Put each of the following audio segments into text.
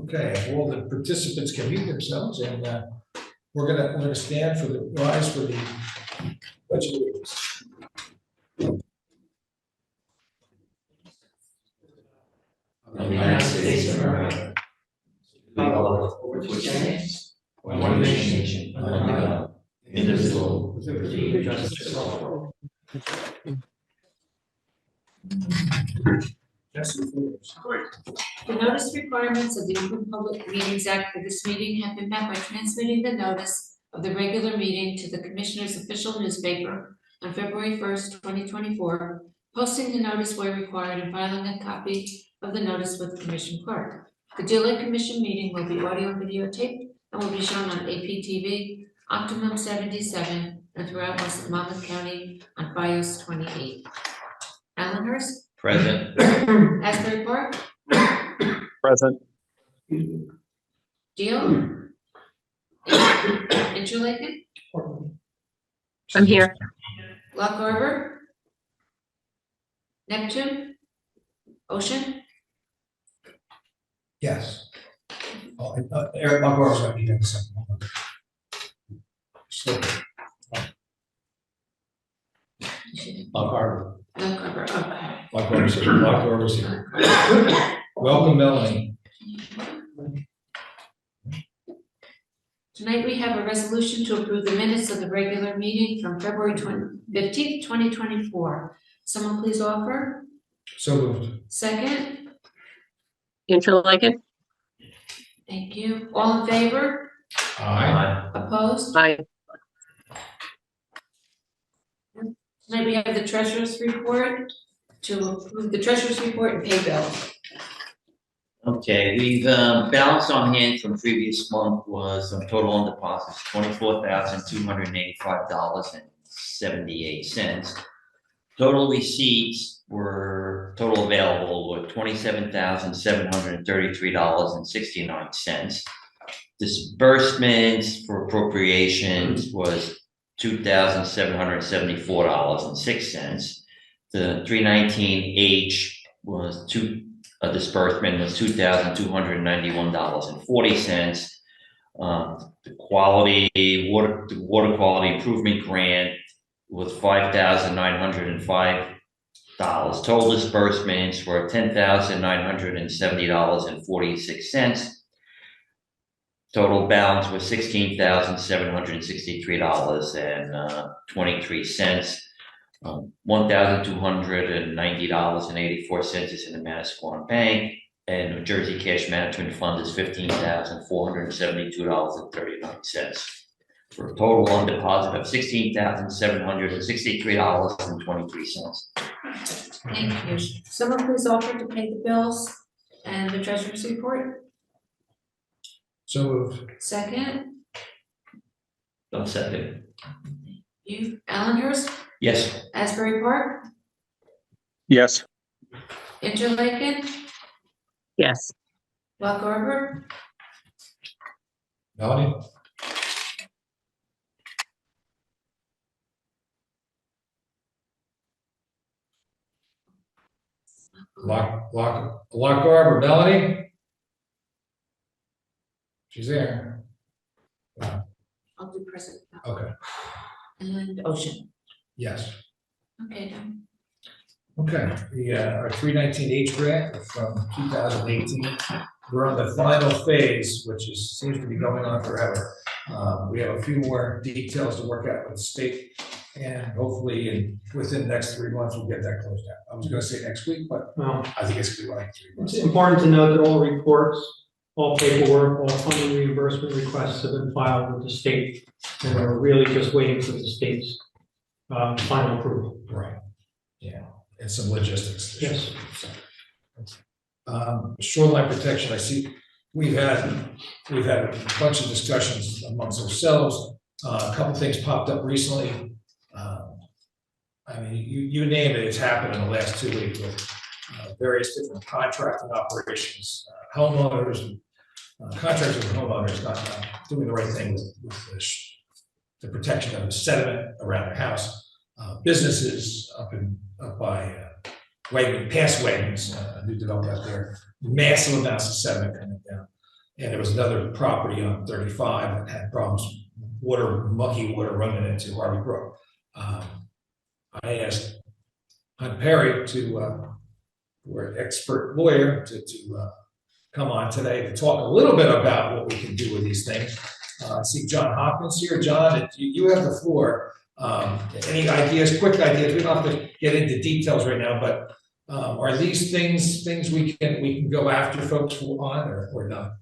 Okay, all the participants can mute themselves, and we're gonna stand for the rise for the Pledge of Allegiance. Of the United States of America, which stands one nation under God, indivisible, with liberty and justice for all. The notice requirements of the Open Public Meetings Act for this meeting have been met by transmitting the notice of the regular meeting to the Commissioner's official newspaper on February 1st, 2024, posting the notice where required and filing a copy of the notice with the Commission Clerk. The Delay Commission meeting will be audio and videotaped and will be shown on APTV, Optimum 77, and throughout Monmouth County on FiOS 28. Allenhurst? Present. Asbury Park? Present. Deal? Interlaken? I'm here. Lock Harbor? Neptune? Ocean? Yes. Oh, Eric Margoro's going to be here in a second. Hold on. Lock Harbor. Lock Harbor, okay. Lock Harbor's here. Lock Harbor's here. Welcome, Melanie. Tonight we have a resolution to approve the minutes of the regular meeting from February 15th, 2024. Someone please offer. So moved. Second. Interlaken? Thank you. All in favor? Aye. Opposed? Aye. Tonight we have the treasurer's report to approve the treasurer's report and pay bills. Okay, we've balance on hand from previous month was total on deposits $24,285.78. Total receipts were total available were $27,733.69. Disbursements for appropriations was $2,774.06. The 319H was disbursement was $2,291.40. The water quality improvement grant was $5,905. Total disbursements were $10,970.46. Total balance was $16,763.23. $1,290.84 is in the Manasquan Bank, and New Jersey Cash Management Fund is $15,472.39 for a total on deposit of $16,763.23. Thank you. Someone please offer to pay the bills and the treasurer's report. So moved. Second. Don't second. You, Allenhurst? Yes. Asbury Park? Yes. Interlaken? Yes. Lock Harbor? Melanie? Lock Harbor, Melanie? She's there. I'll do present. Okay. And Ocean. Yes. Okay, done. Okay. Our 319H grant from 2018. We're on the final phase, which seems to be going on forever. We have a few more details to work out with the state, and hopefully within the next 3 months we'll get that closed out. I was going to say next week, but I think it's going to be like 3 months. It's important to note that all reports, all paperwork, all funding reimbursement requests have been filed with the state, and we're really just waiting for the state's final approval. Right. Yeah. And some logistics. Yes. Shoreline protection. I see we've had a bunch of discussions amongst ourselves. A couple things popped up recently. I mean, you name it, it's happened in the last 2 weeks with various different contracting operations, homeowners, contractors with homeowners not doing the right thing with the protection of the sediment around their house. Businesses up by past Wagons, new development out there, massive amounts of sediment coming down. And there was another property on 35 that had problems, mucky water running into Harvey Brook. I asked Hunt Perry we're an expert lawyer, to come on today to talk a little bit about what we can do with these things. I see John Hopkins here. John, you have the floor. Any ideas, quick ideas? We don't have to get into details right now, but are these things we can go after folks on or not?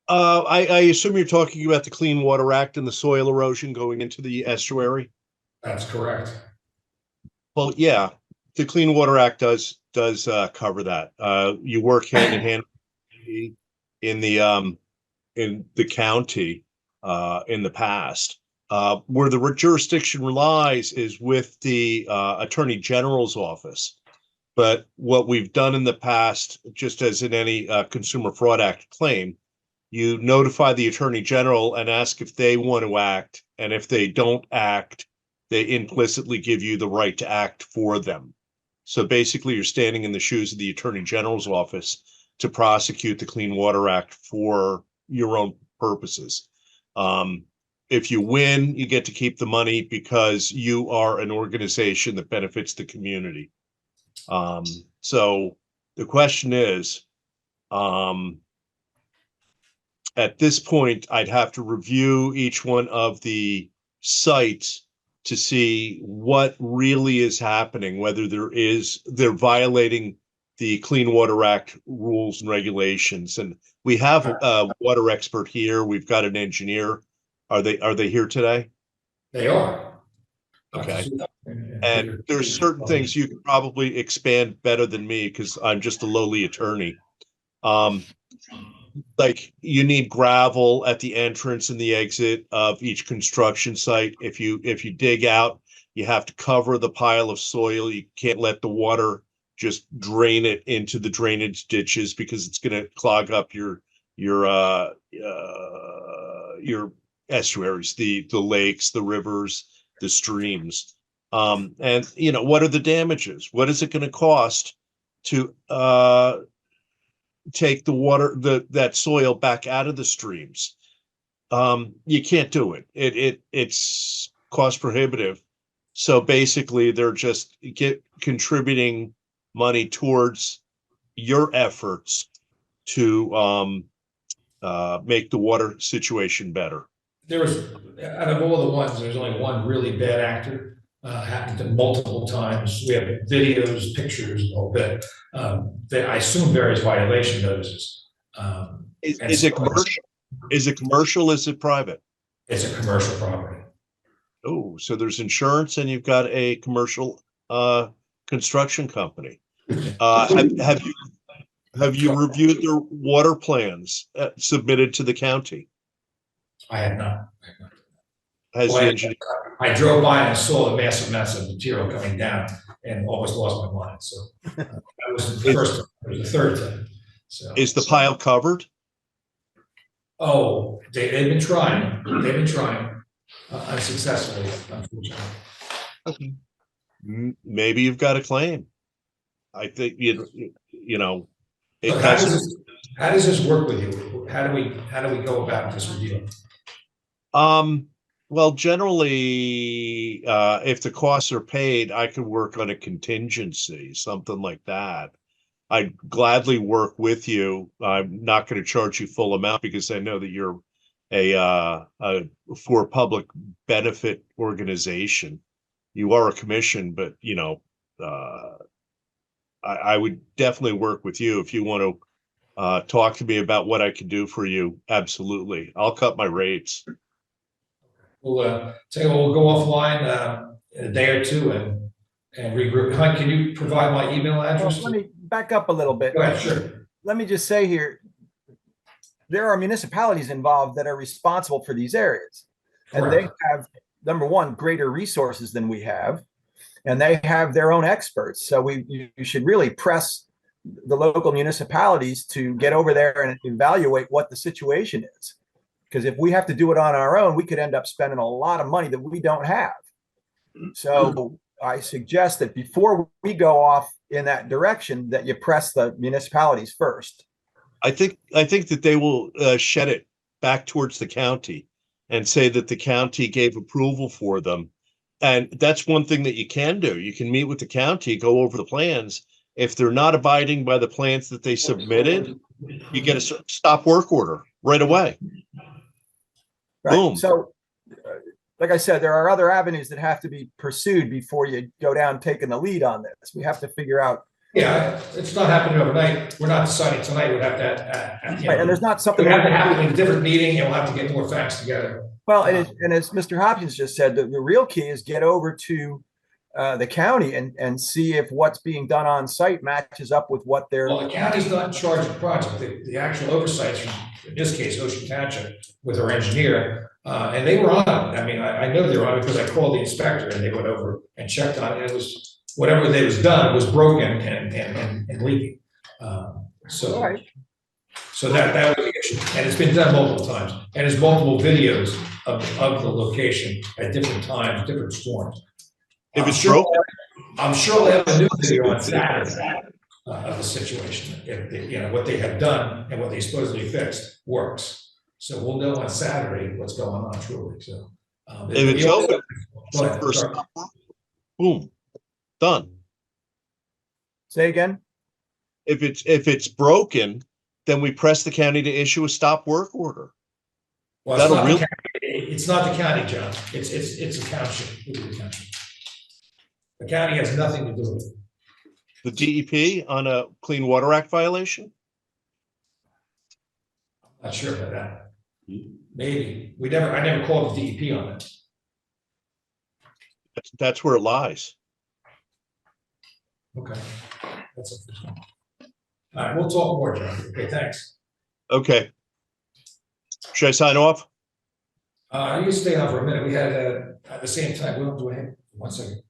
I assume you're talking about the Clean Water Act and the soil erosion going into the estuary. That's correct. Well, yeah, the Clean Water Act does cover that. You work hand in hand in the county in the past. Where the jurisdiction relies is with the Attorney General's office. But what we've done in the past, just as in any Consumer Fraud Act claim, you notify the Attorney General and ask if they want to act, and if they don't act, they implicitly give you the right to act for them. So basically, you're standing in the shoes of the Attorney General's office to prosecute the Clean Water Act for your own purposes. If you win, you get to keep the money because you are an organization that benefits the community. So the question is, at this point, I'd have to review each one of the sites to see what really is happening, whether they're violating the Clean Water Act rules and regulations. And we have a water expert here. We've got an engineer. Are they here today? They are. Okay. And there's certain things you can probably expand better than me because I'm just a lowly attorney. Like you need gravel at the entrance and the exit of each construction site. If you dig out, you have to cover the pile of soil. You can't let the water just drain it into the drainage ditches because it's going to clog up your estuaries, the lakes, the rivers, the streams. And what are the damages? What is it going to cost to take the water, that soil back out of the streams? You can't do it. It's cost prohibitive. So basically, they're just contributing money towards your efforts to make the water situation better. There was, out of all the ones, there's only one really bad actor. Happened to multiple times. We have videos, pictures, a whole bit. That I assume various violation notices. Is it commercial? Is it commercial? Is it private? It's a commercial property. Oh, so there's insurance, and you've got a commercial construction company. Have you reviewed their water plans submitted to the county? I have not. Has the engineer? I drove by and saw a massive material coming down and almost lost my mind. So that was the first time. It was the third time. So is the pile covered? Oh, they've been trying. They've been trying unsuccessfully, unfortunately. Okay. Maybe you've got a claim. I think Look, how does this work with you? How do we go about this review? Well, generally, if the costs are paid, I could work on a contingency, something like that. I'd gladly work with you. I'm not going to charge you full amount because I know that you're a for public benefit organization. You are a commission, but I would definitely work with you if you want to talk to me about what I can do for you. Absolutely, I'll cut my rates. We'll we'll go offline in a day or two and regroup. Hunt, can you provide my email address? Well, let me back up a little bit. Go ahead, sure. Let me just say here, there are municipalities involved that are responsible for these areas. And they have, number one, greater resources than we have, and they have their own experts. So you should really press the local municipalities to get over there and evaluate what the situation is. Because if we have to do it on our own, we could end up spending a lot of money that we don't have. So I suggest that before we go off in that direction, that you press the municipalities first. I think that they will shed it back towards the county and say that the county gave approval for them. And that's one thing that you can do. You can meet with the county, go over the plans. If they're not abiding by the plans that they submitted, you get a stop work order right away. Right. Boom. So, like I said, there are other avenues that have to be pursued before you go down taking the lead on this. We have to figure out. Yeah, it's not happening overnight. We're not deciding tonight. We'd have to, Right, and there's not something. we have to happen in a different meeting, and we'll have to get more facts together. Well, and as Mr. Hopkins just said, the real key is get over to the county and see if what's being done on site matches up with what they're. Well, the county's not in charge of the project. The actual oversight from, in this case, Ocean Township with our engineer, and they were on it. I mean, I know they were on it because I called the inspector and they went over and checked on it. And it was, whatever they was done was broken and leaking. So. All right. So that was the issue, and it's been done multiple times, and there's multiple videos of the location at different times, different storms. If it's broken, I'm sure they have a new video on Saturday of the situation. If they, you know, what they have done and what they supposedly fixed works. So we'll know on Saturday what's going on truly. So if it's open, go ahead, first, sorry. boom, done. Say again. If it's broken, then we press the county to issue a stop work order. Well, it's not the county, John. It's a township. It's a township. The county has nothing to do with it. The DEP on a Clean Water Act violation? Not sure about that. Maybe. I never called the DEP on it. That's where it lies. Okay. That's a all right, we'll talk more, John. Okay, thanks. Okay. Should I sign off? You can stay on for a minute. We had, at the same time, we'll do it. 1 second.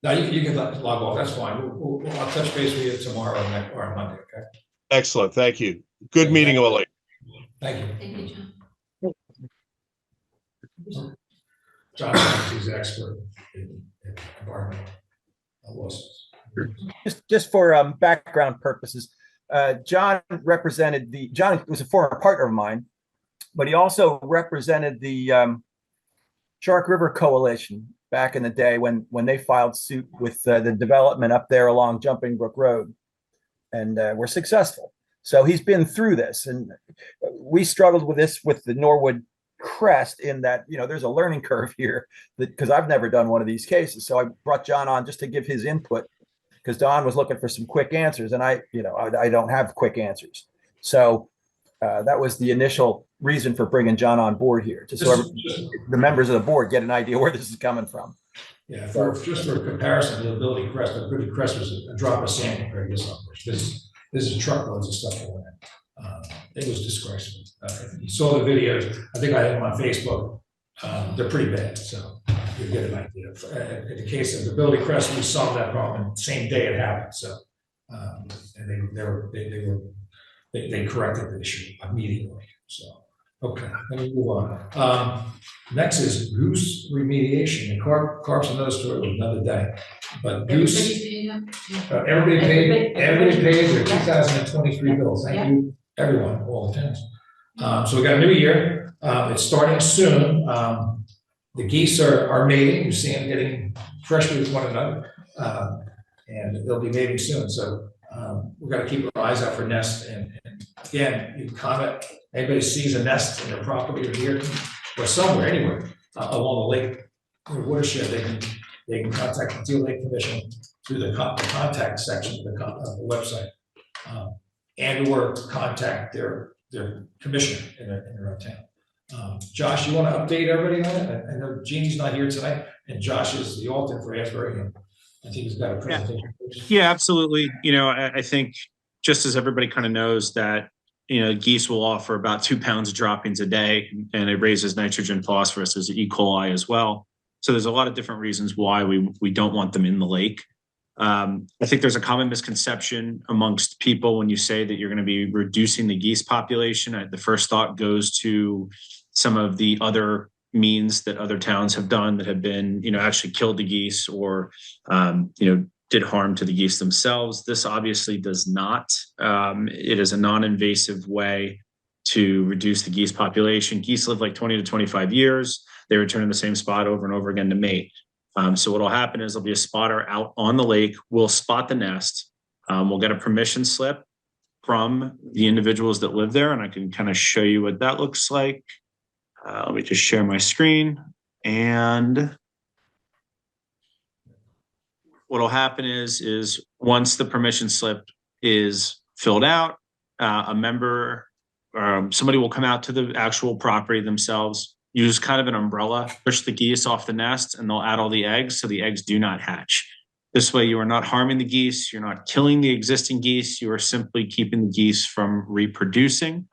Now you can log off. That's fine. I'll touch base with you tomorrow or on Monday, okay? Excellent. Thank you. Good meeting, Ollie. Thank you. Thank you, John. John is an expert in environmental lawsuits. Just for background purposes, John was a former partner of mine, but he also represented the Shark River Coalition back in the day when they filed suit with the development up there along Jumping Brook Road, and were successful. So he's been through this, and we struggled with this with the Norwood Crest in that, you know, there's a learning curve here because I've never done one of these cases. So I brought John on just to give his input because Don was looking for some quick answers, and I don't have quick answers. So that was the initial reason for bringing John on board here, just so the members of the board get an idea where this is coming from. Yeah, just for comparison, the Ability Crest, the Ability Crest was a drop of sand compared to this operation. This is truckloads of stuff going in. It was disgraceful. If you saw the videos, I think I had them on Facebook. They're pretty bad, so you get an idea. In the case of the Ability Crest, we solved that problem the same day it happened. So, and they corrected the issue immediately. So, okay, let me move on. Next is goose remediation. And carp's another story with another day. But goose, everybody paid their 2023 bills. Thank you, everyone, all the towns. So we got a new year. It's starting soon. The geese are mating. You see them getting fresh with one another, and they'll be mating soon. So we've got to keep our eyes out for nests. And again, you comment. Anybody sees a nest in their property or here or somewhere, anywhere along the lake or watershed, they can contact the Deal Lake Commission through the contact section of the website, and/or contact their commissioner in their own town. Josh, you want to update everybody on it? I know Jeannie's not here tonight, and Josh is the alternate for Asbury, and I think he's got a presentation. Yeah, absolutely. You know, I think just as everybody kind of knows that, you know, geese will offer about 2 pounds of droppings a day, and it raises nitrogen, phosphorus, as E. coli as well. So there's a lot of different reasons why we don't want them in the lake. I think there's a common misconception amongst people when you say that you're going to be reducing the geese population. The first thought goes to some of the other means that other towns have done that have been, you know, actually killed the geese or, you know, did harm to the geese themselves. This obviously does not. It is a non-invasive way to reduce the geese population. Geese live like 20 to 25 years. They return to the same spot over and over again to mate. So what will happen is there'll be a spotter out on the lake. We'll spot the nest. We'll get a permission slip from the individuals that live there, and I can kind of show you what that looks like. Let me just share my screen. And what will happen is once the permission slip is filled out, a member, somebody will come out to the actual property themselves, use kind of an umbrella, push the geese off the nest, and they'll add all the eggs so the eggs do not hatch. This way you are not harming the geese, you're not killing the existing geese, you are simply keeping the geese from reproducing,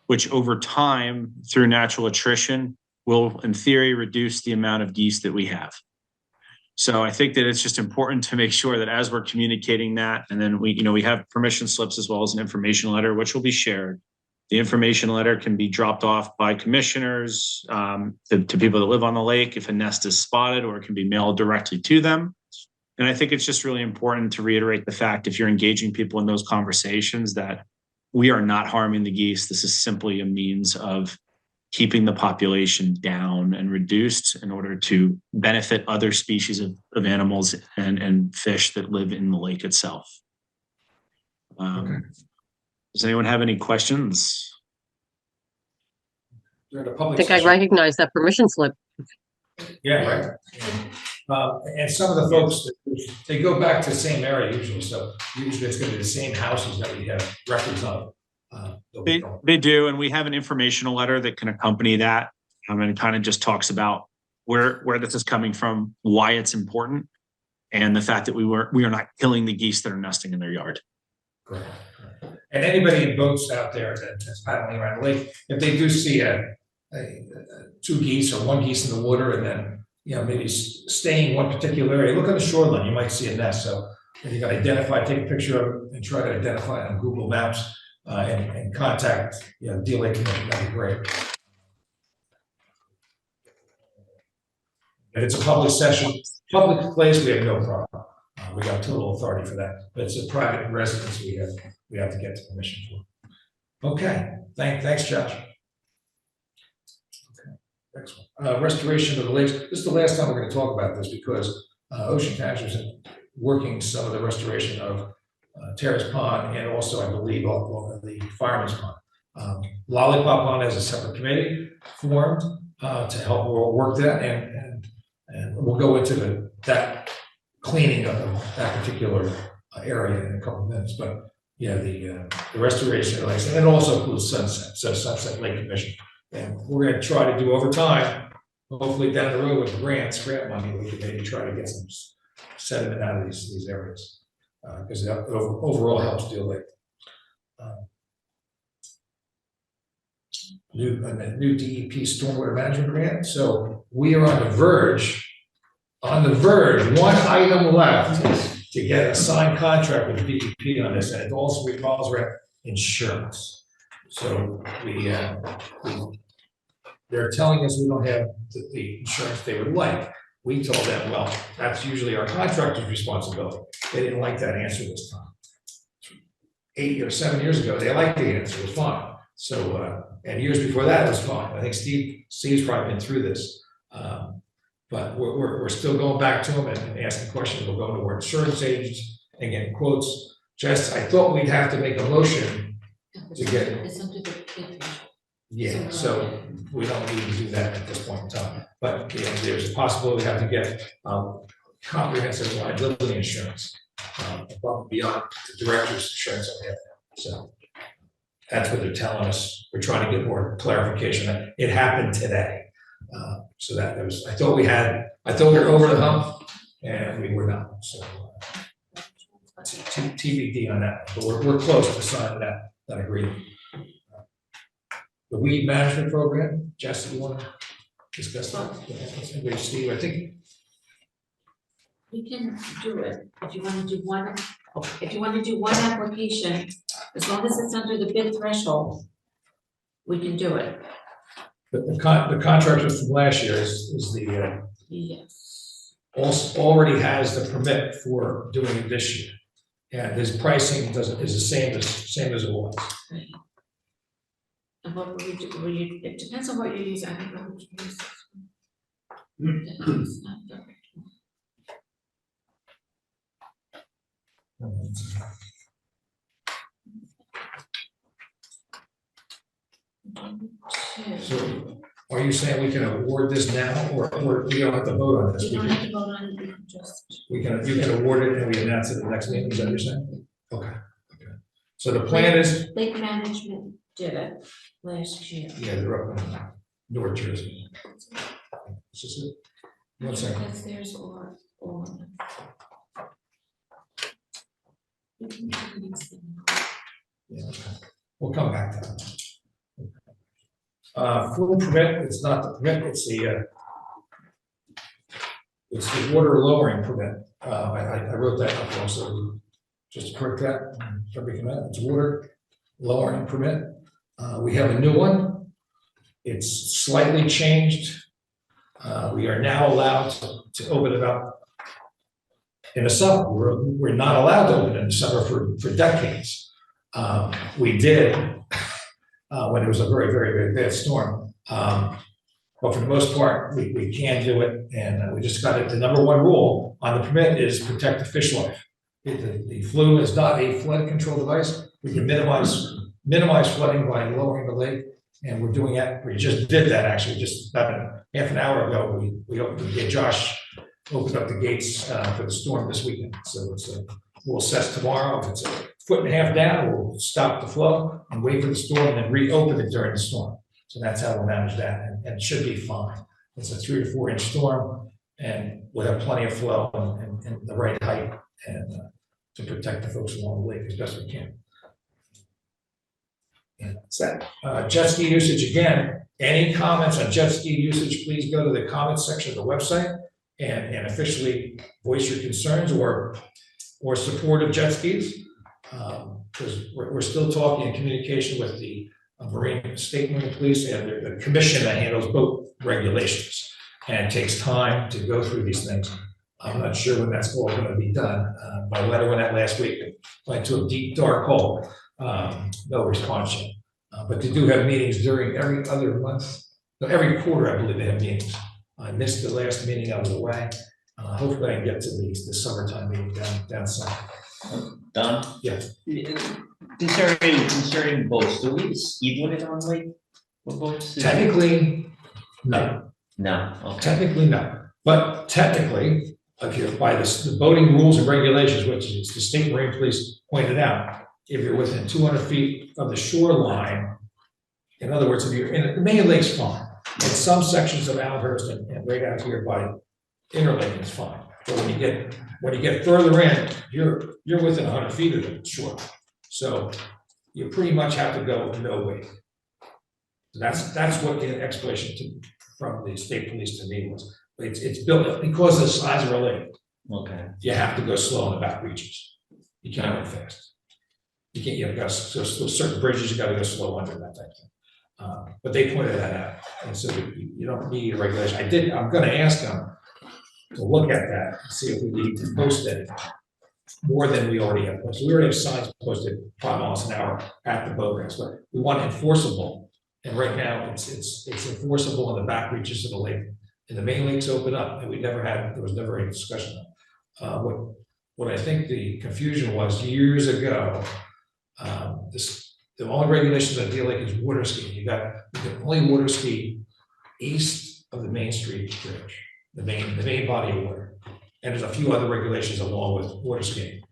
which over time, through natural attrition, will in theory reduce the amount of geese that we have. So I think that it's just important to make sure that as we're communicating that, and then we have permission slips as well as an information letter, which will be shared. The information letter can be dropped off by commissioners to people that live on the lake if a nest is spotted, or it can be mailed directly to them. And I think it's just really important to reiterate the fact, if you're engaging people in those conversations, that we are not harming the geese. This is simply a means of keeping the population down and reduced in order to benefit other species of animals and fish that live in the lake itself. Does anyone have any questions? During the I public think I session. recognize that permission slip. Yeah, right. And some of the folks, they go back to the same area usually, so usually it's gonna be the same houses that we have records of. They do, and we have an informational letter that can accompany that. And it kind of just talks about where this is coming from, why it's important, and the fact that we are not killing the geese that are nesting in their yard. Correct. And anybody in boats out there that's paddling around the lake, if they do see two geese or one geese in the water, and then maybe staying in one particular area, look on the shoreline, you might see a nest. So if you got to identify, take a picture of it and try to identify it on Google Maps and contact DLA committee, that'd be great. If it's a public session, public place, we have no problem. We got total authority for that. But it's a private residence we have to get the permission for. Okay, thanks, Josh. Okay, next one. Restoration of the lakes. This is the last time we're going to talk about this, because Ocean Casualty is working some of the restoration of Terrace Pond, and also, I believe, the Fireman's Pond. Lollipop Pond has a separate committee formed to help work that, and we'll go into that cleaning of that particular area in a couple of minutes. But the restoration of lakes, and it also includes Sunset, so Sunset Lake Commission, and we're going to try to do over time, hopefully down the road with grant money, we can maybe try to get some sediment out of these areas, because that overall helps deal with new DEP stormwater management grant. So we are on the verge, one item left to get a signed contract with DEP on this, and it also revolves around insurance. So they're telling us we don't have the insurance they would like. We told them, well, that's usually our contractor's responsibility. They didn't like that answer this time. 8 or 7 years ago, they liked the answer, it was fine. So, and years before that, it was fine. I think Steve's probably been through this. But we're still going back to them and asking questions. We'll go to our insurance agents and getting quotes. Jess, I thought we'd have to make a motion to get. It's under the bid. Yeah, so we don't need to do that at this point in time. But there's a possibility we have to get comprehensive liability insurance above and beyond the director's insurance that we have. So that's what they're telling us. We're trying to get more clarification. It happened today. So that was, I thought we were over the hump, and we were not. So TBD on that, but we're close to signing that agreement. The weed management program, Jess, do you want to discuss that? Steve, I think We can do it if you want to do one. If you want to do one application, as long as it's under the bid threshold, we can do it. the contractor from last year is the Yes. also already has the permit for doing it this year. And his pricing is the same as it was. And what will you, it depends on what you use, I think I would use. It's not perfect. So are you saying we can award this now, or we don't have to vote on this? You don't have to vote on it, you can just. You can award it and we announce it at the next meeting, is that what you're saying? Okay. So the plan is, Lake Management did it last year. yeah, they're up in North Jersey. Is this it? One second. That's theirs or. You can do the next thing. Yeah, okay. We'll come back to that. Full permit, it's not the permit, it's the water lowering permit. I wrote that up also, just to correct that, every commit, it's water lowering permit. We have a new one. It's slightly changed. We are now allowed to open it up in the summer. We're not allowed to open in the summer for decades. We did when it was a very, very, very bad storm. But for the most part, we can do it, and we just got it. The number one rule on the permit is protect the fish life. The flume is not a flood control device. We can minimize flooding by lowering the lake, and we're doing that. We just did that actually, just about half an hour ago. We opened the gate. Josh opened up the gates for the storm this weekend. So we'll assess tomorrow. If it's a foot and a half down, we'll stop the flow and wait for the storm and then reopen it during the storm. So that's how we'll manage that, and it should be fine. It's a 3 to 4 inch storm, and we'll have plenty of flow and the right height and to protect the folks along the lake as best we can. And that's that. Jet ski usage, again, any comments on jet ski usage, please go to the comments section of the website and officially voice your concerns or support of jet skis. Because we're still talking in communication with the State Marine Police and the commission that handles boat regulations. And it takes time to go through these things. I'm not sure when that's all going to be done. My letter went out last week, went to a deep, dark hole. No response yet. But they do have meetings during every other month. No, every quarter, I believe they have meetings. I missed the last meeting, I was away. Hopefully I can get to the summertime meeting down south. Done? Yeah. Concerning boats, do we speed limit on lake? What boats? Technically, no. No, okay. Technically, no. But technically, if you're by the boating rules and regulations, which is the State Marine Police pointed out, if you're within 200 feet of the shoreline, in other words, if you're in the main lake's fine. In some sections of Allenhurst and right out here by Interlake is fine. But when you get further in, you're within 100 feet of the shore. So you pretty much have to go no wake. So that's what the explanation from the state police to me was. It's built because of the size of our lake. Okay. You have to go slow in the back reaches. You can't go fast. You can't. You've got certain bridges. You got to go slow under that type of thing. But they pointed that out, and so you don't need a regulation. I'm going to ask them to look at that and see if we need to post it more than we already have posted. We already have signs posted 5 miles an hour at the boat ramps, but we want enforceable. And right now, it's enforceable in the back reaches of the lake. And the main lake's open up, and there was never any discussion. What I think the confusion was years ago, the only regulations that deal like is water skiing. You can only water ski east of the Main Street Bridge, the main body of water. And there's a few other regulations along with water skiing.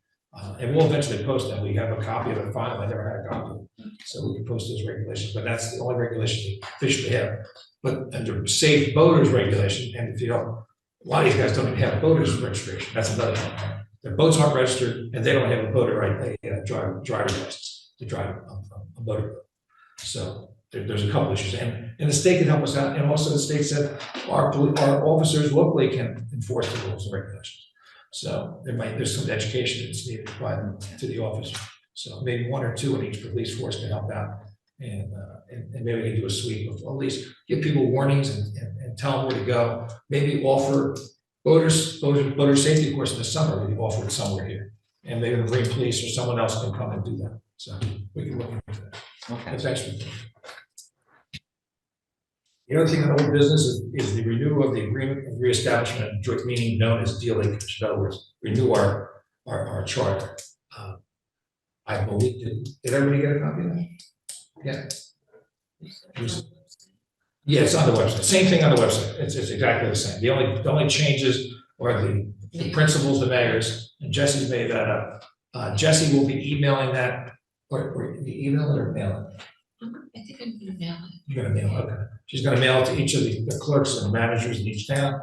And we'll eventually post them. We have a copy of it filed. I never had a copy. So we can post those regulations, but that's the only regulation we officially have. But under safe boaters regulation, and if you don't, a lot of these guys don't even have boaters registration. That's another thing. Their boats aren't registered and they don't have a boater driver's license to drive a motorboat. So there's a couple issues, and the state can help us out, and also the state said our officers locally can enforce the rules and regulations. So there's some education that's needed by them to the officer. So maybe 1 or 2 in each police force can help out, and maybe we can do a sweep of at least give people warnings and tell them where to go. Maybe offer voter safety course in the summer, we offer it somewhere here. And maybe the Marine Police or someone else can come and do that, so we can look into that. Okay. That's excellent. The other thing on old business is the renewal of the agreement of reestablishment of joint meeting known as deal linkage. In other words, renew our charter. I believe, did everybody get a copy of that? Yeah. Yeah, it's on the website. Same thing on the website. It's exactly the same. The only changes are the principals, the mayors, and Jesse's made that up. Jesse will be emailing that, or you email it or mail it? I think I'm gonna mail it. You're gonna mail it, okay. She's gonna mail it to each of the clerks and managers in each town.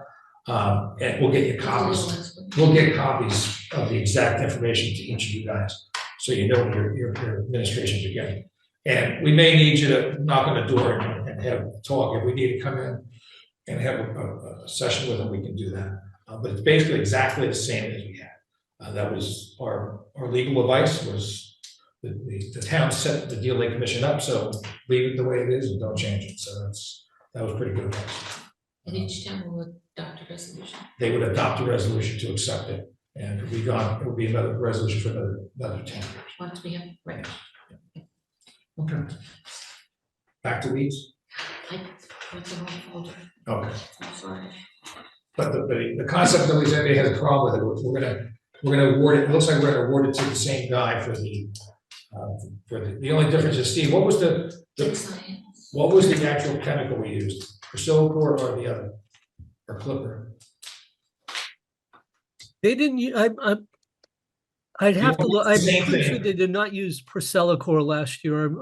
And we'll get you copies. We'll get copies of the exact information to each of you guys, so you know what your administrations are getting. And we may need you to knock on the door and have a talk. If we need to come in and have a session with them, we can do that. But it's basically exactly the same as we had. That was our legal advice was the town set the deal link commission up, so leave it the way it is and don't change it. So that was pretty good advice. And each town will adopt a resolution. They would adopt a resolution to accept it, and it would be another resolution for another 10 years. Once we have, right. Okay. Back to weeds. I put the wrong folder. Okay. I'm sorry. But the concept that we said they has a problem with it. We're gonna award it. It looks like we're gonna award it to the same guy for the only difference is, Steve, what was the actual chemical we used? Priscillacor or the other, or Clipper? They didn't, I'd have to look, I'm Same pretty thing. sure they did not use Priscillacor last year.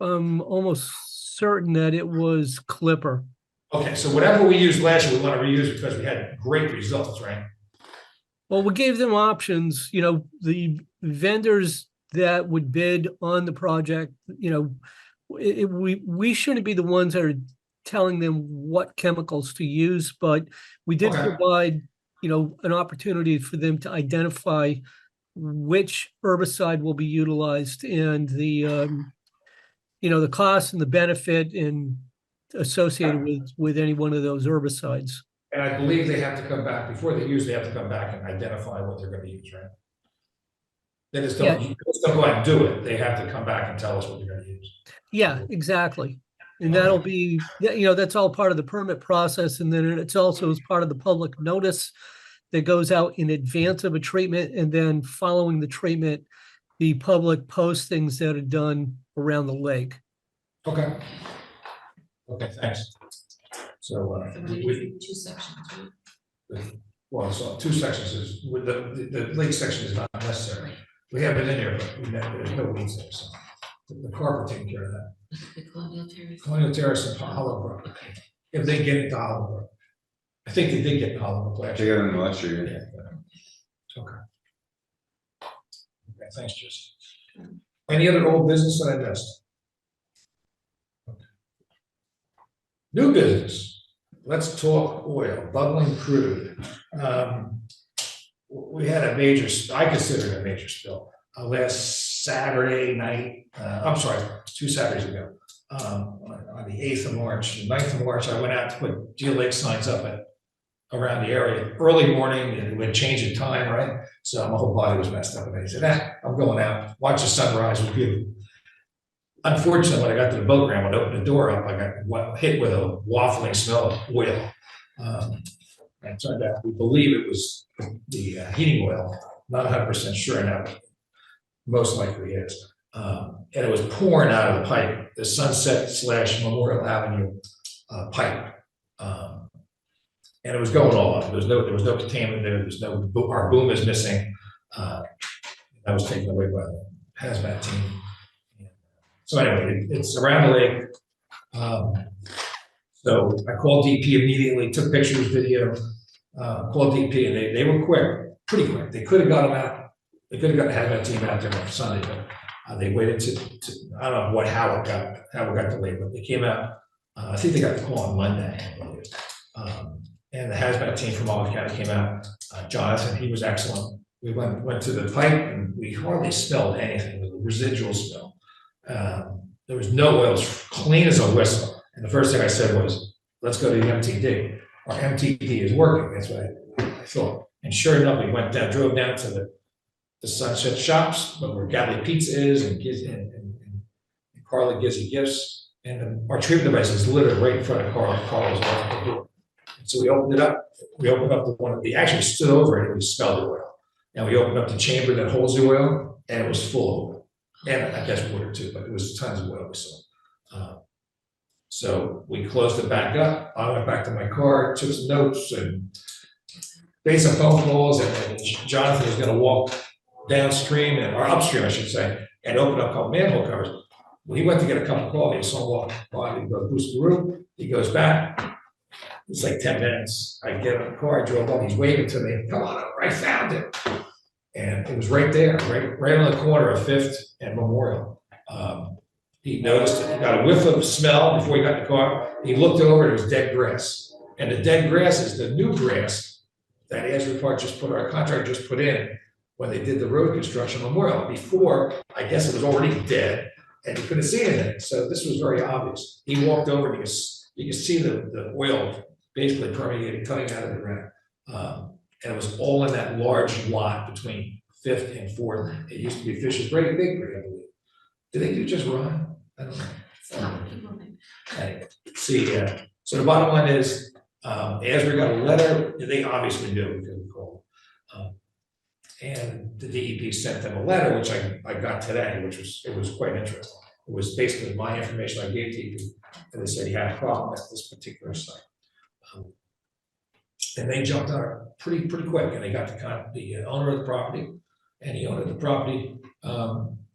I'm almost certain that it was Clipper. Okay, so whatever we used last year, we want to reuse it because we had great results, right? Well, we gave them options, the vendors that would bid on the project, we shouldn't be the ones that are telling them what chemicals to use, but we did Okay. provide, an opportunity for them to identify which herbicide will be utilized and the cost and the benefit and associated with any one of those herbicides. And I believe they have to come back, before they use, they have to come back and identify what they're gonna use, right? They just don't, you just don't go out and do it, they have to come back and tell us what they're gonna use. Yeah, exactly. And that'll be, that's all part of the permit process. And then it's also as part of the public notice that goes out in advance of a treatment. And then following the treatment, the public postings that are done around the lake. Okay. Okay, thanks. So, So we need two sections, right? well, so 2 sections is, with the lake section is not necessary. We have it in there, but there's no weeds there, so the Corps will take care of that. The Colonial Terrace. Colonial Terrace and Hollowbrook, if they get it to Hollowbrook. I think they did get to Hollowbrook last year. Together in last year. Yeah. Okay. Okay, thanks, Jesse. Any other old business that I missed? Okay. New business. Let's talk oil, bubbling crude. We had a major, I consider it a major spill. Last Saturday night, I'm sorry, 2 Saturdays ago, on the 8th of March, the 9th of March, I went out to put Deal Lake signs up around the area, early morning, and it would change in time, right? So my whole body was messed up, and I said, I'm going out, watch the sunrise with you. Unfortunately, when I got to the boat ramp and opened the door up, I got hit with a waffling smell of oil. And it turned out, we believe it was the heating oil, not 100% sure now, but most likely is. And it was pouring out of the pipe, the Sunset / Memorial Avenue pipe. And it was going all up. There was no contaminant there. Our boom is missing. That was taken away by the hazmat team. So anyway, it's around the lake. So I called DP immediately, took pictures, video, called DP, and they were quick, pretty quick. They could have got them out. They could have got the hazmat team out there on Sunday, but they waited to I don't know how it got delayed, but they came out. I think they got the call on Monday, I believe. And the hazmat team from Olive County came out. Jonathan, he was excellent. We went to the pipe and we hardly smelled anything. It was a residual smell. There was no oil, it was clean as a whistle. And the first thing I said was, let's go to the MTD. Our MTD is working. That's what I thought. And sure enough, we went down, drove down to the Sunset Shops, where Galley Pizza is, and Carla gives you gifts. And our treatment device is literally right in front of Carla's door. So we opened it up. We opened up the one. We actually stood over it and we smelled the oil. And we opened up the chamber that holds the oil, and it was full of oil. And I guess water too, but it was tons of oil we saw. So we closed it back up. I went back to my car, took some notes, and made some phone calls. And Jonathan was going to walk downstream or upstream, I should say, and open up a couple manhole covers. When he went to get a cup of coffee, I saw him walk by. He goes, boost the roof. He goes back. It's like 10 minutes. I get in the car, I drove up. He's waving to me. Come on over. I found it. And it was right there, right on the corner of 5th and Memorial. He noticed it. He got a whiff of smell before he got in the car. He looked over and it was dead grass. And the dead grass is the new grass that Asbury Park our contractor just put in when they did the road construction Memorial. Before, I guess it was already dead and you couldn't see anything. So this was very obvious. He walked over and you could see the oil basically permeating, coming out of the ground. And it was all in that large lot between 5th and 4th. It used to be Fish's Break Bakery, I believe. Did they do just run? I don't know. Anyway, see, so the bottom line is, Asbury got a letter. They obviously knew because we called. And the DEP sent them a letter, which I got today, it was quite interesting. It was basically my information I gave to DEP, and they said he had a problem at this particular site. And they jumped on it pretty quick, and they got the owner of the property, and the owner of the property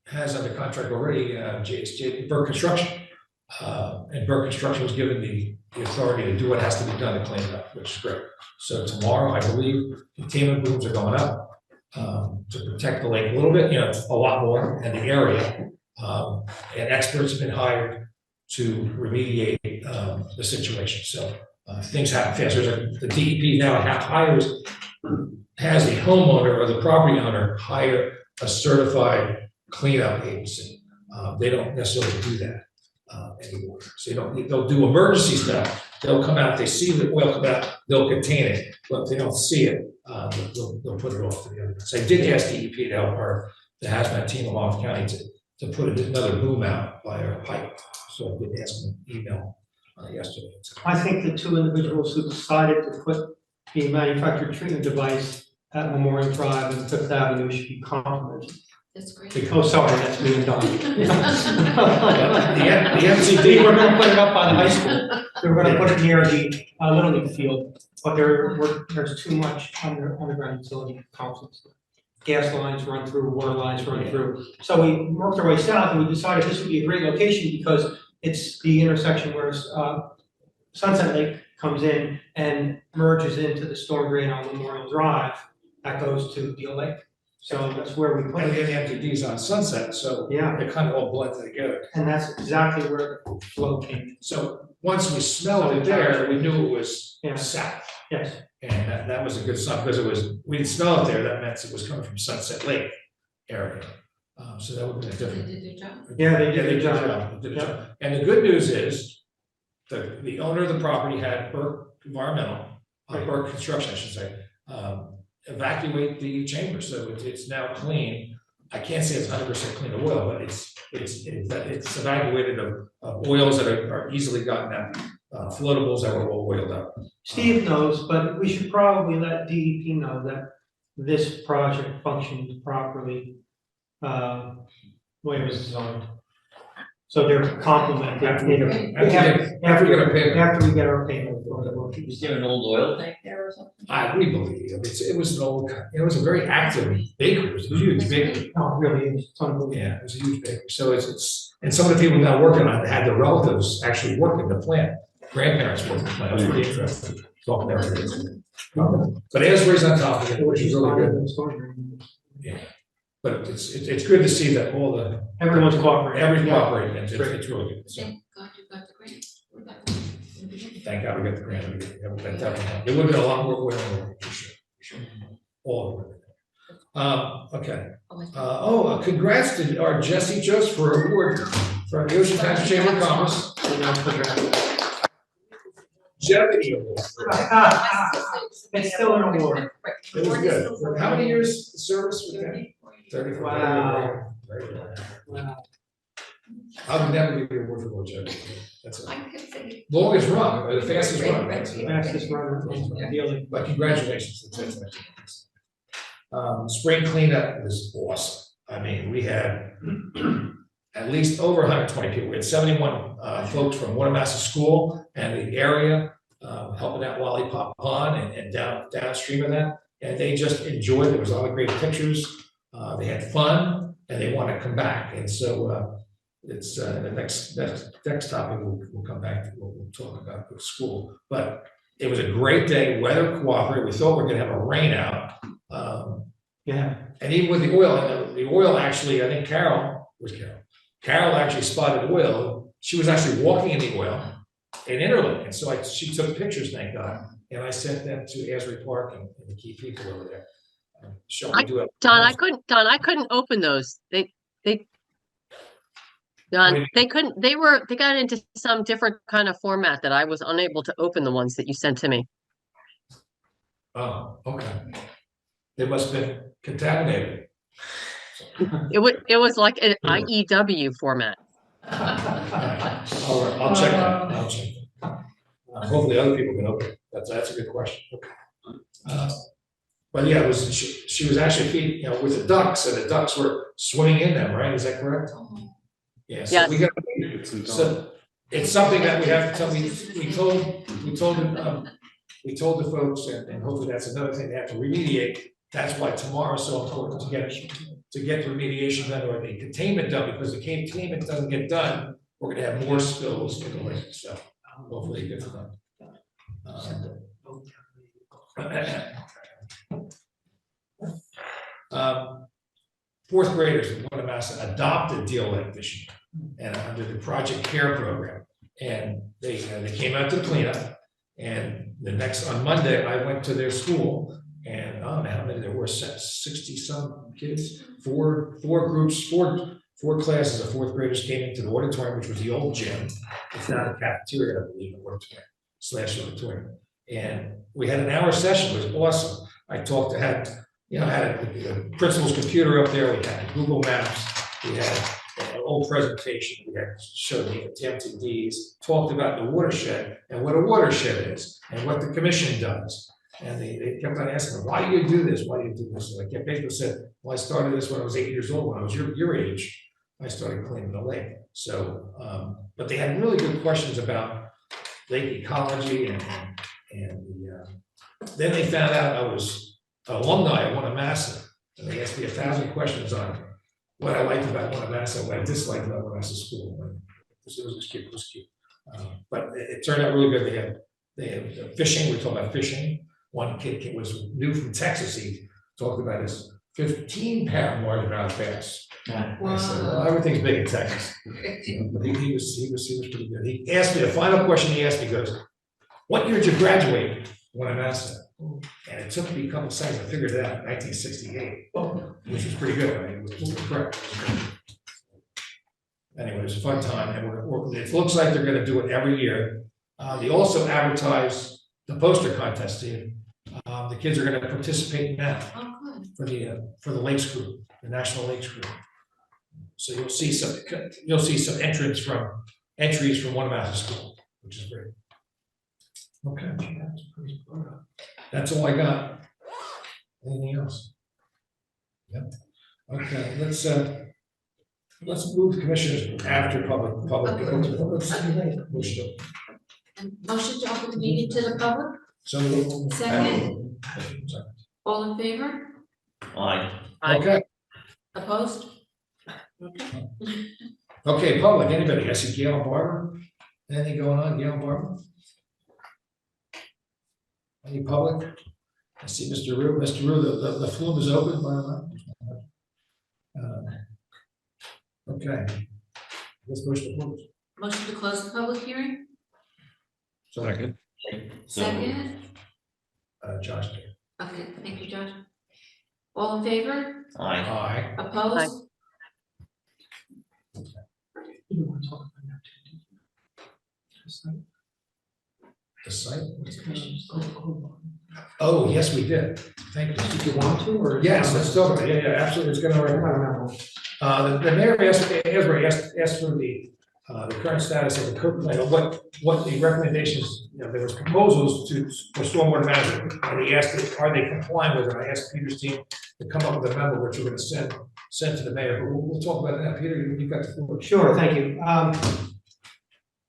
has under contract already Burke Construction, and Burke Construction was given the authority to do what has to be done to clean it up, which is great. So tomorrow, I believe, containment booms are going up to protect the lake a little bit, a lot more in the area, and experts have been hired to remediate the situation. So. Things happen fast. The DEP now has the homeowner or the property owner hire a certified cleanup agency. They don't necessarily do that anymore. So they'll do emergency stuff. They'll come out, they see the oil come out, they'll contain it. But if they don't see it, they'll put it off to the other. So I did ask DEP to help the hazmat team of Monmouth County to put another boom out by our pipe. So I did ask them an email yesterday. I think the two individuals who decided to put the manufactured treatment device at Memorial Drive and 5th Avenue should be complimented. That's great. Oh, sorry, that's being done. The MCD, We're gonna put it up by the high school. We're gonna put it near the Little League field, but there's too much underground utility conflicts. Gas lines run through, water lines run through. So we worked our way south and we decided this would be a great location because it's the intersection where Sunset Lake comes in and merges into the storm drain on Memorial Drive that goes to Deal Lake. So that's where we put and it. the MTD's on Sunset, so Yeah, they kind of all blend together. and that's exactly where the flow came. So once we smelled it there, we knew it was Yeah. south. Yes, And that was a good sign because we didn't smell it there. That meant it was coming from Sunset Lake area. So that would be a They different. did their job. yeah, they did They a job. They did a job. And the good news is the owner of the property had Burke Environmental, Burke Construction, I should say, evacuate the chamber. So it's now clean. I can't say it's 100% clean of oil, but it's evacuated of oils that are easily gotten out, floatables that were all oiled up. Steve knows, but we should probably let DEP know that this project functions properly, the way it was designed. So they're complimented. After we get our payment. Is there an old oil tank there or something? We believe it was an old, it was a very active bakery. It was a huge bakery. No, it really is. It's unbelievable. Yeah, it was a huge bakery. So and some of the people now working on it had their relatives actually work in the plant. Grandparents worked in the plant. It was pretty interesting. Talking to everybody. But Asbury's on top of it, which is really good. Yeah. But it's good to see that Everyone's cooperating. every cooperating, it's really good. So, Thank God you got the grant. We got it in the beginning. thank God we got the grant. It would have been a lot more oil for sure. All of it. Okay. Congrats to our Jesse Just for award from the Ocean County Chamber of Commerce. longevity award. It's still an award. It was good. For how many years service with them? 34. Wow. Very good. Wow. I would never give you a award for longevity. That's I it. could say. Longest run, the fastest run. Fastest runner, ideally. But congratulations. That's excellent. Spring cleanup was awesome. I mean, we had at least over 120 people. We had 71 folks from Watermaster School and the area helping out Lollipop Pond and downstream of that. And they just enjoyed it. There was a lot of great pictures. They had fun and they want to come back. And so it's the next topic we'll come back to. We'll talk about the school. But it was a great day. Weather cooperated. We thought we were going to have a rain out. Yeah. And even with the oil actually, I think Carol actually spotted oil. She was actually walking in the oil in Italy. And so she took pictures, thank God. And I sent them to Asbury Park and the key people over there. Don, I couldn't open those. Don, they got into some different kind of format that I was unable to open the ones that you sent to me. Oh, okay. They must have been contaminated. It was like an IEW format. All right, I'll check that. Hopefully other people can open it. That's a good question. Okay. But yeah, she was actually feeding, with the ducks, and the ducks were swimming in them, right? Is that correct? Yeah. So Yes. we got. So it's something that we have to tell. We told the folks, and hopefully that's another thing they have to remediate. That's why tomorrow is so important to get the remediation done or the containment done, because the containment doesn't get done, we're gonna have more spills in the lake, so hopefully good for them. Fourth graders in Watermaster adopted Deal Lake this year, and under the Project Care program, and they came out to clean up. And on Monday, I went to their school, and I don't know how many there were, 60 some kids, four classes of fourth graders came into the auditorium, which was the old gym. It's now a cafeteria, I believe, auditorium / auditorium. And we had an hour session. It was awesome. I had a principal's computer up there. We had Google Maps. We had an old presentation. We had showed the MTDs, talked about the watershed and what a watershed is and what the commission does. And they kept on asking, why do you do this? Why do you do this? And I kept basically said, well, I started this when I was 8 years old. When I was your age, I started cleaning the lake. So, but they had really good questions about lake ecology and then they found out I was an alumni at Watermaster, and they asked me 1,000 questions on what I liked about Watermaster, what I disliked about Watermaster School. It was cute. But it turned out really good. They had fishing. We talked about fishing. One kid was new from Texas. He talked about his 15-pound largemouth bass. I said, well, everything's big in Texas. But he was pretty good. He asked me the final question. He asked me, goes, "What year did you graduate?" When I asked him, and it took me a couple seconds to figure it out. 1968, which was pretty good. Right? It was correct. Anyway, it was a fun time, and it looks like they're going to do it every year. They also advertise the poster contest team. The kids are going to participate now for the Lakes Group, the National Lakes Group. So you'll see some entries from Watermaster School, which is great. Okay, that's all I got. Anything else? Yep. Okay, let's move the commissioners after public. Motion to open the meeting to the public? So Second. All in favor? Aye. Okay. Opposed? Okay, public, anybody? I see Gail and Barbara. Anything going on, Gail and Barbara? Any public? I see Mr. Rue. Mr. Rue, the flume is open, by the way. Okay. Let's push the close. Motion to close the public hearing? Second. Second? Josh. Okay, thank you, Josh. All in favor? Aye. Aye. Opposed? The site? Oh, yes, we did. Thank you. If you want to, or? Yes, let's talk about it. Yeah, absolutely. It's gonna, I don't remember. the mayor Asbury asked for the current status of the code plan, what the recommendations, there was proposals for stormwater management. And he asked, are they complying with it? I asked Peter's team to come up with a memo, which we're gonna send to the mayor, but we'll talk about that. Peter, you've got the floor. Sure, thank you.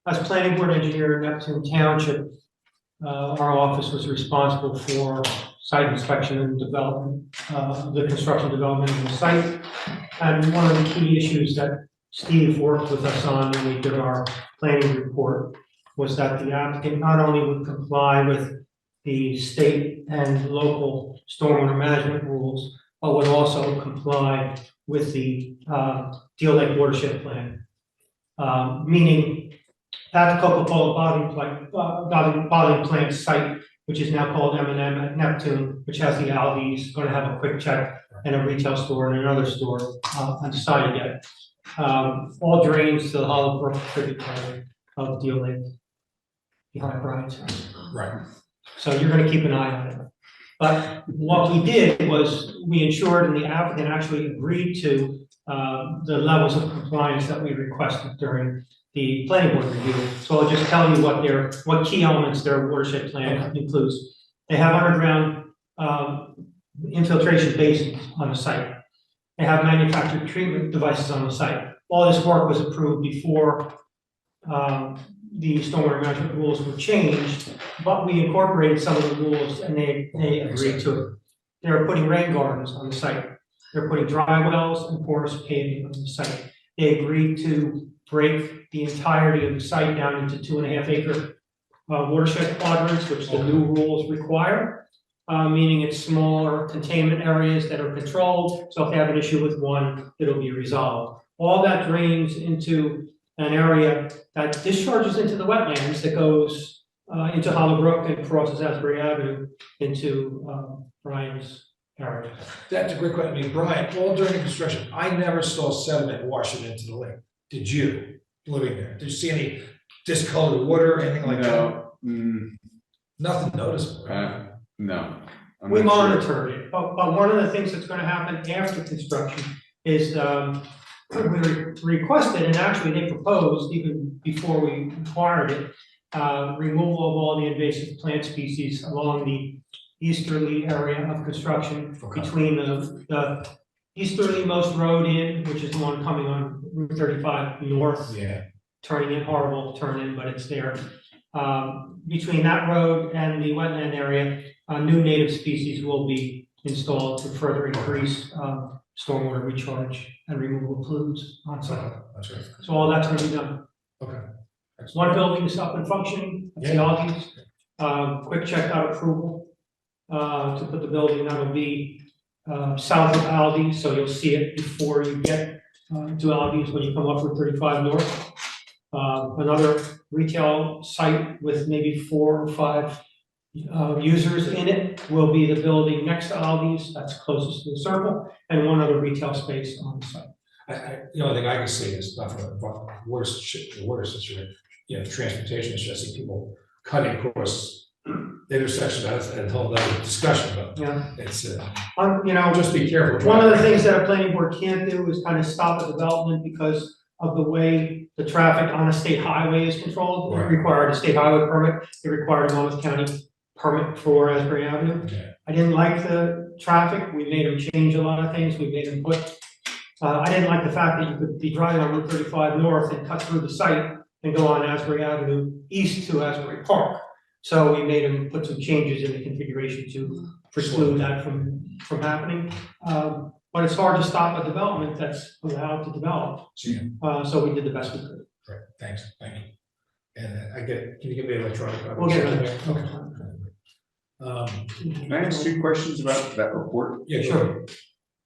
As planning board engineer in Neptune Township, our office was responsible for site inspection and development, the construction development of the site. And one of the key issues that Steve worked with us on when we did our planning report was that the applicant not only would comply with the state and local stormwater management rules, but would also comply with the Deal Lake Watershed Plan. Meaning that Coca-Cola bottling plant site, which is now called M&M at Neptune, which has the Aldi's, going to have a quick check and a retail store and another store undecided yet. All drains to the Hollow Brook tributary of Deal Lake behind Brian's house. Right. So you're going to keep an eye on it. But what we did was we ensured, and the applicant actually agreed to the levels of compliance that we requested during the planning board review. So I'll just tell you what key elements their watershed plan includes. They have underground infiltration basins on the site. They have manufactured treatment devices on the site. All this work was approved before the stormwater management rules were changed, but we incorporated some of the rules and they agreed to it. They're putting rain gardens on the site. They're putting dry wells and porous paving on the site. They agreed to break the entirety of the site down into 2.5 acre watershed quadrants, which the new rules require, meaning it's smaller containment areas that are controlled. So if they have an issue with one, it'll be resolved. All that drains into an area that discharges into the wetlands that goes into Hollow Brook and crosses Asbury Avenue into Brian's area. That's a great question. I mean, Brian, all during the construction, I never saw sediment washing into the lake. Did you, living there? Did you see any discolored water or anything like that? Nothing noticeable. Right? No. We monitored it, but one of the things that's going to happen after construction is we requested, and actually they proposed even before we acquired it, removal of all the invasive plant species along the easterly area of construction between the easterlymost road in, which is the one coming on Route 35 north. Yeah. Turning in, horrible turn in, but it's there. Between that road and the wetland area, new native species will be installed to further increase stormwater recharge and removal of pollutants on site. That's right. So all that's going to be done. Okay. One building is up and functioning, that's the Aldi's. Quick checkout approval to put the building, that'll be south of Aldi's, so you'll see it before you get to Aldi's when you come up Route 35 north. Another retail site with maybe 4 or 5 users in it will be the building next to Aldi's, that's closest to the circle, and one other retail space on the site. The only thing I can say is not from the water situation, transportation, is just see people cutting across the intersection. That's a whole other discussion, but it's, just be careful. One of the things that a planning board can't do is kind of stop a development because of the way the traffic on a state highway is controlled. It required a state highway permit. It required a Monmouth County permit for Asbury Avenue. Okay. I didn't like the traffic. We made them change a lot of things. We made them put, I didn't like the fact that you could be driving on Route 35 north and cut through the site and go on Asbury Avenue east to Asbury Park. So we made them put some changes in the configuration to preclude that from happening. But it's hard to stop a development that's allowed to develop. So we did the best we could. Right, thanks, thank you. And I get, can you give me an electronic copy? We'll get it. Can I ask 2 questions about that report? Yeah, sure.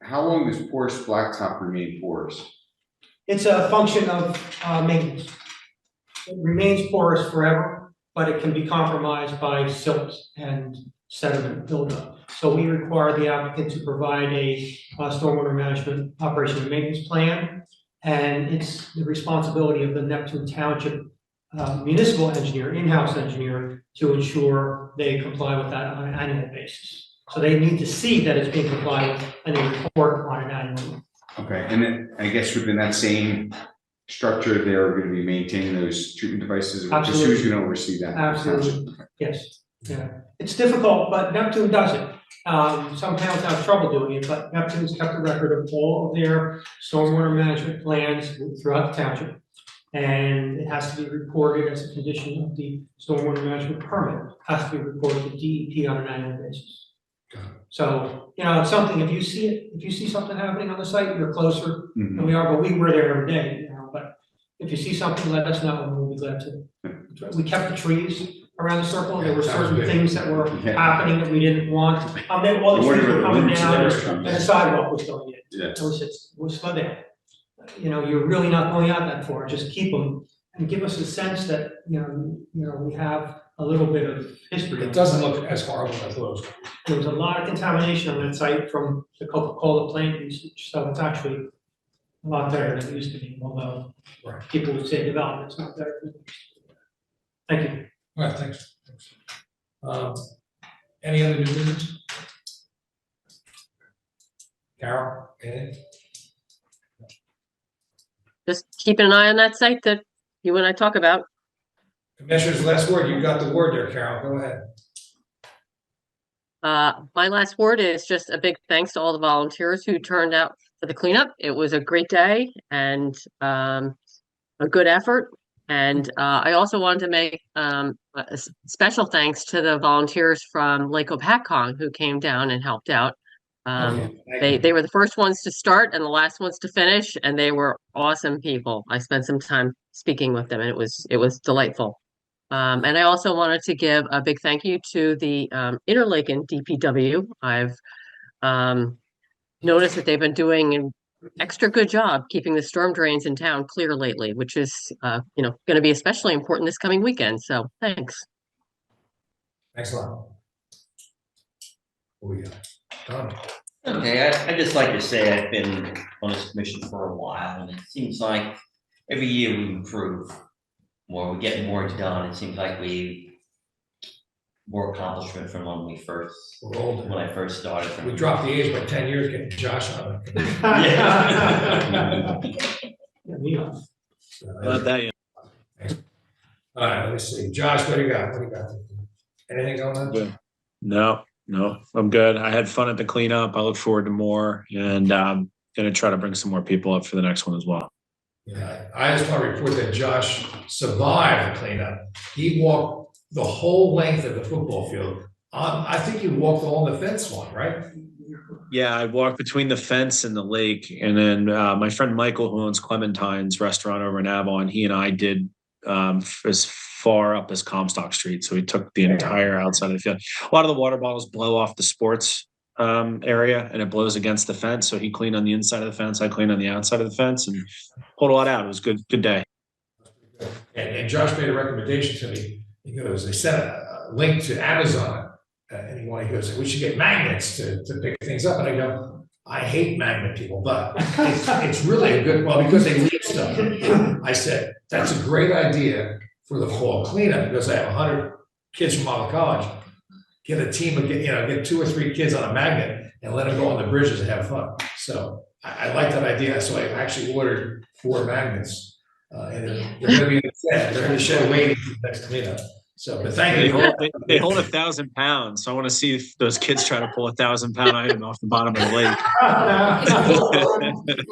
How long does porous blacktop remain porous? It's a function of maintenance. It remains porous forever, but it can be compromised by silt and sediment buildup. So we require the applicant to provide a stormwater management operation and maintenance plan. And it's the responsibility of the Neptune Township municipal engineer, in-house engineer, to ensure they comply with that on an annual basis. So they need to see that it's being complied with and they report on an annual. Okay, and then I guess within that same structure, they're gonna be maintaining those treatment devices? Just who's Absolutely. gonna oversee that? Absolutely. Yes, yeah. It's difficult, but Neptune does it. Some towns have trouble doing it, but Neptune's kept a record of all of their stormwater management plans throughout the township. And it has to be reported as a condition of the stormwater management permit, has to be reported to DEP on an annual basis. So, it's something, if you see something happening on the site, you're closer Mhm. than we are, but we're there every day, but if you see something, let us know, and we'll be glad to. We kept the trees around the circle, there were certain things that were happening that we didn't want. Then all the trees were coming down, and the sidewalk was going in. Yeah. And we said, we'll slow down. You're really not going out that far, just keep them, and give us a sense that, we have a little bit of history. It doesn't look as horrible as I thought it was. There was a lot of contamination on that site from the Coca-Cola plant usage, so it's actually a lot better than it used to be, although Right. people would say development's not better. Thank you. All right, thanks. Any other new business? Carol, anything? Just keeping an eye on that site that you and I talk about. Commissioner's last word, you got the word there, Carol, go ahead. My last word is just a big thanks to all the volunteers who turned out for the cleanup. It was a great day and a good effort. And I also wanted to make special thanks to the volunteers from Lake Opatcong who came down and helped out. They were the first ones to start and the last ones to finish, and they were awesome people. I spent some time speaking with them, and it was delightful. And I also wanted to give a big thank you to the Interlaken DPW. I've noticed that they've been doing an extra good job keeping the storm drains in town clear lately, which is going to be especially important this coming weekend. So thanks. Thanks a lot. What we got? Done. Okay, I'd just like to say I've been on this commission for a while, and it seems like every year we improve. We get more done. It seems like more accomplishment from We're older. when I first started. We dropped the age by 10 years getting Josh on it. Yeah. Not that yet. All right, let me see. Josh, what do you got? Anything going on? No, I'm good. I had fun at the cleanup. I look forward to more, and gonna try to bring some more people up for the next one as well. Yeah, I just want to report that Josh survived the cleanup. He walked the whole length of the football field. I think you walked along the fence one, right? Yeah, I walked between the fence and the lake, and then my friend Michael, who owns Clementine's restaurant over in Avon, he and I did as far up as Comstock Street. So we took the entire outside of the field. A lot of the water bottles blow off the sports area, and it blows against the fence. So he cleaned on the inside of the fence, I cleaned on the outside of the fence, and pulled a lot out. It was good day. And Josh made a recommendation to me. He goes, they sent a link to Amazon, and he goes, we should get magnets to pick things up. And I go, I hate magnet people, but it's really a good, because they leave stuff. I said, that's a great idea for the fall cleanup, because I have 100 kids from Olive College. Get a team of, get 2 or 3 kids on a magnet and let them go on the bridges and have fun. So I like that idea. So I actually ordered 4 magnets. And they're going to be in the shed. They're in the shed waiting for the next cleanup. So, but thank you. They hold 1,000 pounds. So I want to see if those kids try to pull 1,000-pound item off the bottom of the lake.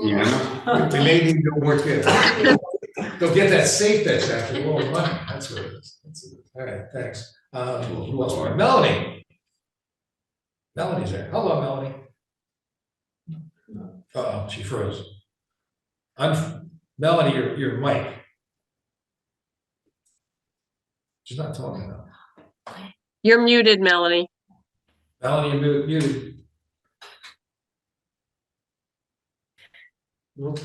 Yeah. We may need no more kids. Go get that safe that's after a little money. That's what it is. All right, thanks. Who else? Melanie. Melanie's there. Hello, Melanie. Uh-oh, she froze. Melanie, your mic. She's not talking now. You're muted, Melanie. Melanie, you're muted. No,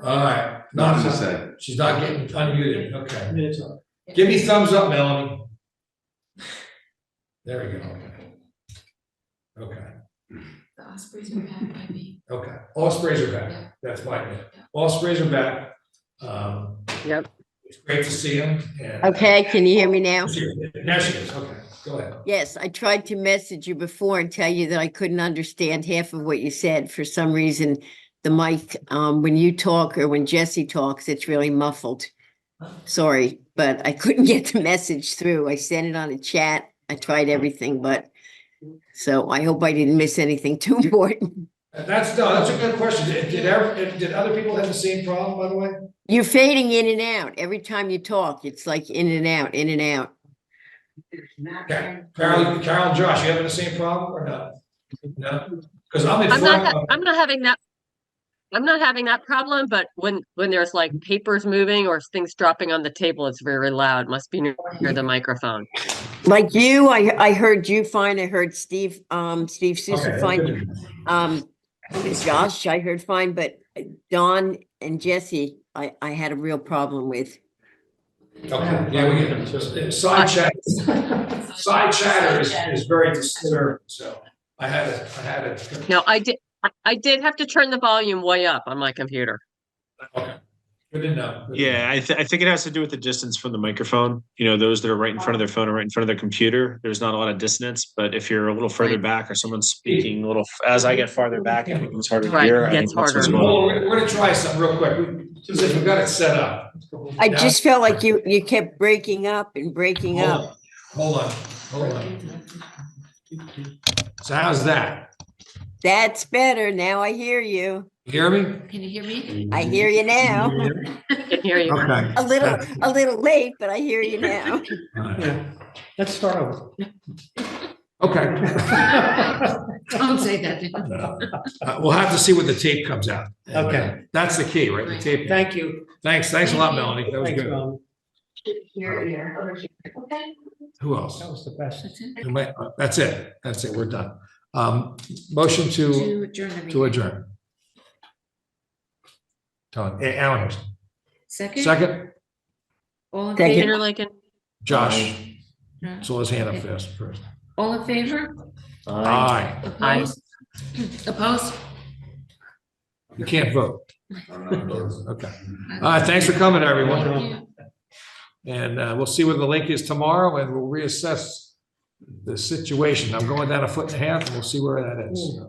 all right. Nothing to say. She's not getting unmuted. Okay. Give me thumbs up, Melanie. There we go. Okay. The Ospreys are back by me. Okay. All sprays are back. Yeah. That's my name. All sprays are back. Yep. It's great to see him. And, Okay, can you hear me now? Now she is, okay, go ahead. Yes, I tried to message you before and tell you that I couldn't understand half of what you said. For some reason, the mic, when you talk or when Jesse talks, it's really muffled. Sorry, but I couldn't get the message through. I sent it on a chat. I tried everything, but so I hope I didn't miss anything too important. That's a good question. Did other people have the same problem, by the way? You're fading in and out. Every time you talk, it's like in and out, in and out. Okay. Carol and Josh, you having the same problem or not? No? Because I'm in I'm front not, of. I'm not having that. I'm not having that problem, but when there's like papers moving or things dropping on the table, it's very loud. Must be near the microphone. Like you, I heard you fine. I heard Steve Sousa Okay, fine. Josh, I heard fine, but Don and Jesse, I had a real problem with. Okay, yeah, we get it. Side chatter is very disturbing, so I had it. No, I did have to turn the volume way up on my computer. Okay, good to know. Yeah, I think it has to do with the distance from the microphone. You know, those that are right in front of their phone or right in front of their computer, there's not a lot of dissonance. But if you're a little further back or someone's speaking a little, as I get farther back, it becomes harder to Right, hear. it I gets think that's what's harder. going on. Well, we're gonna try something real quick. Since we've got it set up. I just felt like you kept breaking up and breaking up. Hold on. So how's that? That's better. Now I hear you. You hear me? Can you hear me? I hear you now. I can hear you. Okay. A little late, but I hear you now. Yeah, let's start over. Okay. Don't say that. We'll have to see what the tape comes out. Okay. That's the key, right? The tape. Thank you. Thanks a lot, Melanie. That was Thanks, good. Ron. Okay. Who else? That was the best. That's it. That's it. We're done. Motion to To adjourn the meeting. adjourn. Alan, Second? second, All in Second. favor? Interlaken. Josh, No. so his hand up first. All in favor? Aye. Opposed? Opposed? You can't vote. Okay. All right, thanks for coming, everyone. Thank you. And we'll see where the link is tomorrow and we'll reassess the situation. I'm going down 1.5 feet and we'll see where that is.